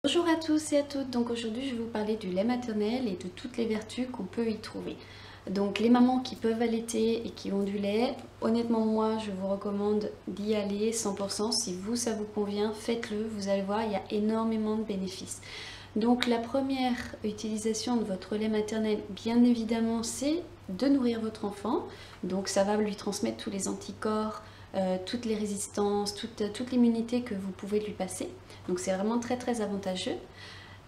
Bonjour à tous et à toutes, donc aujourd'hui je vais vous parler du lait maternel et de toutes les vertus qu'on peut y trouver. Donc les mamans qui peuvent allaiter et qui ont du lait, honnêtement moi je vous recommande d'y aller 100%. Si vous ça vous convient, faites-le, vous allez voir il y a énormément de bénéfices. Donc la première utilisation de votre lait maternel, bien évidemment, c'est de nourrir votre enfant. Donc ça va lui transmettre tous les anticorps, toutes les résistances, toute l'immunité que vous pouvez lui passer. Donc c'est vraiment très très avantageux.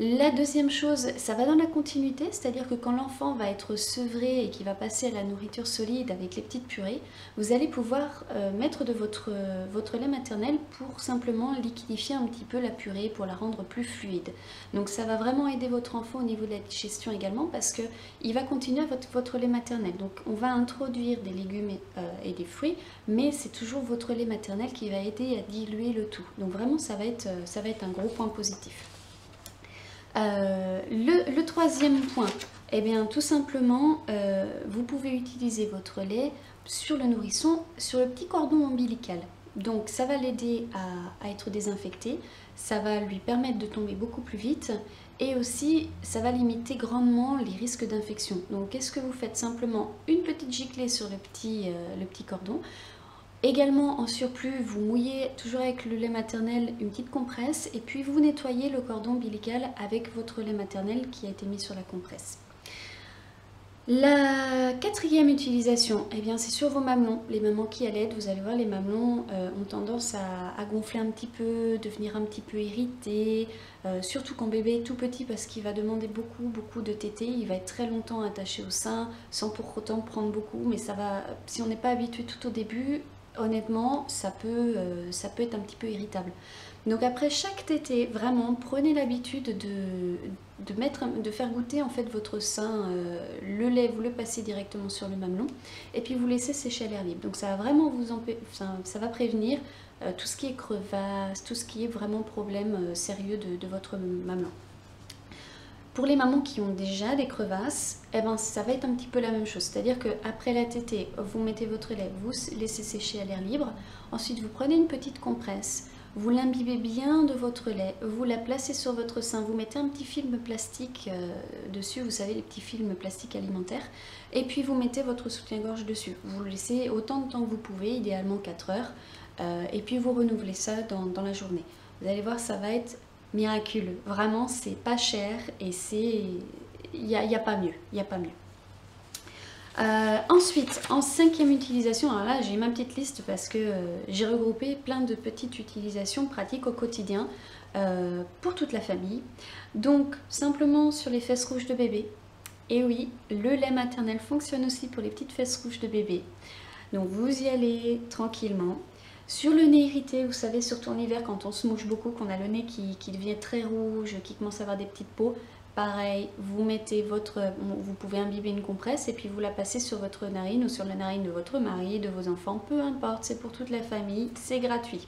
La deuxième chose, ça va dans la continuité, c'est-à-dire que quand l'enfant va être sevré et qu'il va passer à la nourriture solide avec les petites purées, vous allez pouvoir mettre de votre lait maternel pour simplement liquidifier un petit peu la purée, pour la rendre plus fluide. Donc ça va vraiment aider votre enfant au niveau de la digestion également parce qu'il va continuer votre lait maternel. Donc on va introduire des légumes et des fruits, mais c'est toujours votre lait maternel qui va aider à diluer le tout. Donc vraiment ça va être un gros point positif. Le troisième point, eh bien tout simplement, vous pouvez utiliser votre lait sur le nourrisson, sur le petit cordon ombilical. Donc ça va l'aider à être désinfecté, ça va lui permettre de tomber beaucoup plus vite et aussi ça va limiter grandement les risques d'infection. Donc qu'est-ce que vous faites? Simplement une petite giclée sur le petit cordon. Également en surplus, vous mouillez toujours avec le lait maternel une petite compresse et puis vous nettoyez le cordon ombilical avec votre lait maternel qui a été mis sur la compresse. La quatrième utilisation, eh bien c'est sur vos mamelons. Les mamans qui allaitent, vous allez voir, les mamelons ont tendance à gonfler un petit peu, devenir un petit peu irrités, surtout quand bébé est tout petit parce qu'il va demander beaucoup de tétée. Il va être très longtemps attaché au sein sans pour autant prendre beaucoup, mais ça va, si on n'est pas habitué tout au début, honnêtement, ça peut être un petit peu irritable. Donc après chaque tétée, vraiment, prenez l'habitude de faire goûter en fait votre sein, le lait, vous le passez directement sur le mamelon et puis vous laissez sécher à l'air libre. Donc ça va vraiment ça va prévenir tout ce qui est crevasse, tout ce qui est vraiment problème sérieux de votre mamelon. Pour les mamans qui ont déjà des crevasses, eh ben, ça va être un petit peu la même chose. C'est-à-dire qu'après la tétée, vous mettez votre lait, vous laissez sécher à l'air libre. Ensuite, vous prenez une petite compresse, vous l'imbibez bien de votre lait, vous la placez sur votre sein, vous mettez un petit film plastique dessus, vous savez, les petits films plastiques alimentaires, et puis vous mettez votre soutien-gorge dessus. Vous le laissez autant de temps que vous pouvez, idéalement 4 heures, et puis vous renouvelez ça dans la journée. Vous allez voir, ça va être miraculeux, vraiment c'est pas cher et il n'y a pas mieux, il n'y a pas mieux. Ensuite, en cinquième utilisation, alors là j'ai ma petite liste parce que j'ai regroupé plein de petites utilisations pratiques au quotidien pour toute la famille. Donc simplement sur les fesses rouges de bébé, et oui, le lait maternel fonctionne aussi pour les petites fesses rouges de bébé. Donc vous y allez tranquillement. Sur le nez irrité, vous savez, surtout en hiver, quand on se mouche beaucoup, qu'on a le nez qui devient très rouge, qui commence à avoir des petites peaux, pareil, vous pouvez imbiber une compresse et puis vous la passez sur votre narine ou sur la narine de votre mari, de vos enfants, peu importe, c'est pour toute la famille, c'est gratuit.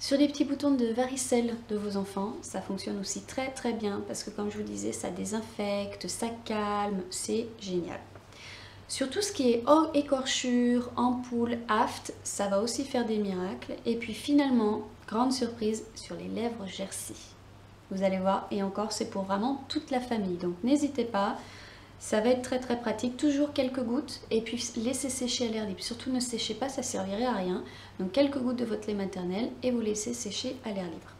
Sur les petits boutons de varicelle de vos enfants, ça fonctionne aussi très très bien parce que comme je vous disais, ça désinfecte, ça calme, c'est génial. Sur tout ce qui est écorchure, ampoule, aphte, ça va aussi faire des miracles. Et puis finalement, grande surprise, sur les lèvres Jersey. Vous allez voir, et encore c'est pour vraiment toute la famille. Donc n'hésitez pas, ça va être très très pratique. Toujours quelques gouttes et puis laissez sécher à l'air libre. Surtout ne séchez pas, ça servirait à rien. Donc quelques gouttes de votre lait maternel et vous laissez sécher à l'air libre.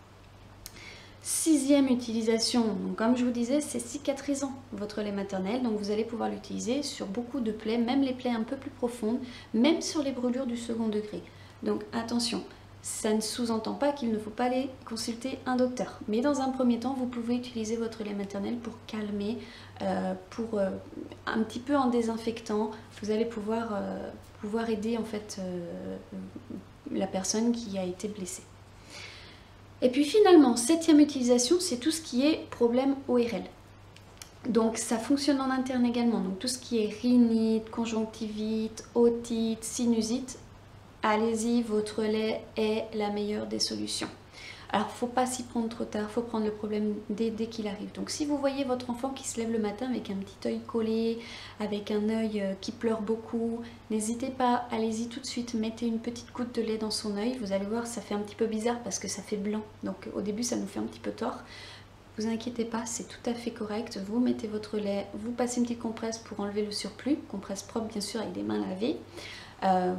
Sixième utilisation, donc comme je vous disais, c'est cicatrisant votre lait maternel, donc vous allez pouvoir l'utiliser sur beaucoup de plaies, même les plaies un peu plus profondes, même sur les brûlures du second degré. Donc attention, ça ne sous-entend pas qu'il ne faut pas aller consulter un docteur, mais dans un premier temps, vous pouvez utiliser votre lait maternel pour calmer, un petit peu en désinfectant, vous allez pouvoir aider en fait la personne qui a été blessée. Et puis finalement, septième utilisation, c'est tout ce qui est problème ORL. Donc ça fonctionne en interne également. Donc tout ce qui est rhinite, conjonctivite, otite, sinusite, allez-y, votre lait est la meilleure des solutions. Alors faut pas s'y prendre trop tard, faut prendre le problème dès qu'il arrive. Donc si vous voyez votre enfant qui se lève le matin avec un petit œil collé, avec un œil qui pleure beaucoup, n'hésitez pas, allez-y tout de suite, mettez une petite goutte de lait dans son œil. Vous allez voir, ça fait un petit peu bizarre parce que ça fait blanc. Donc au début ça nous fait un petit peu tort. vous inquiétez pas, c'est tout à fait correct. Vous mettez votre lait, vous passez une petite compresse pour enlever le surplus, compresse propre bien sûr avec des mains lavées.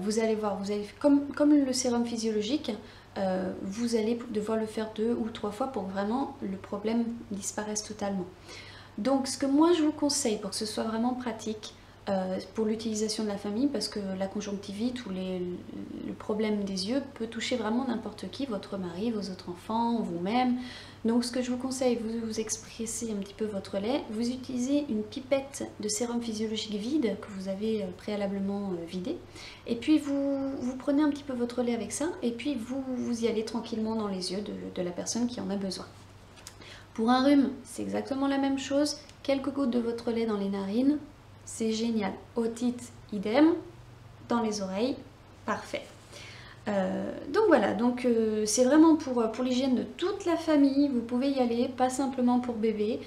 Vous allez voir, comme le sérum physiologique, vous allez devoir le faire 2 ou 3 fois pour que vraiment le problème disparaisse totalement. Donc ce que moi je vous conseille pour que ce soit vraiment pratique pour l'utilisation de la famille, parce que la conjonctivite ou le problème des yeux peut toucher vraiment n'importe qui, votre mari, vos autres enfants, vous-même. Donc ce que je vous conseille, vous expressez un petit peu votre lait, vous utilisez une pipette de sérum physiologique vide que vous avez préalablement vidé, et puis vous prenez un petit peu votre lait avec ça, et puis vous y allez tranquillement dans les yeux de la personne qui en a besoin. Pour un rhume, c'est exactement la même chose, quelques gouttes de votre lait dans les narines, c'est génial. Otite, idem, dans les oreilles, parfait. Donc voilà, c'est vraiment pour l'hygiène de toute la famille, vous pouvez y aller, pas simplement pour bébé.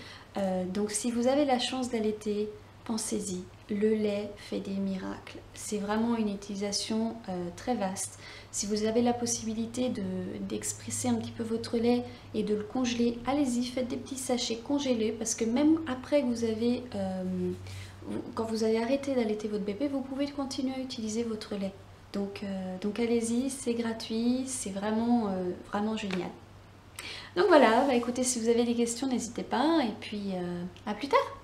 Donc si vous avez la chance d'allaiter, pensez-y, le lait fait des miracles. C'est vraiment une utilisation très vaste. Si vous avez la possibilité d'expresser un petit peu votre lait et de le congeler, allez-y, faites des petits sachets congelés, parce que même après que vous avez... quand vous avez arrêté d'allaiter votre bébé, vous pouvez continuer à utiliser votre lait. Donc allez-y, c'est gratuit, c'est vraiment, vraiment génial. Donc voilà, bah écoutez, si vous avez des questions, n'hésitez pas, et puis à plus tard.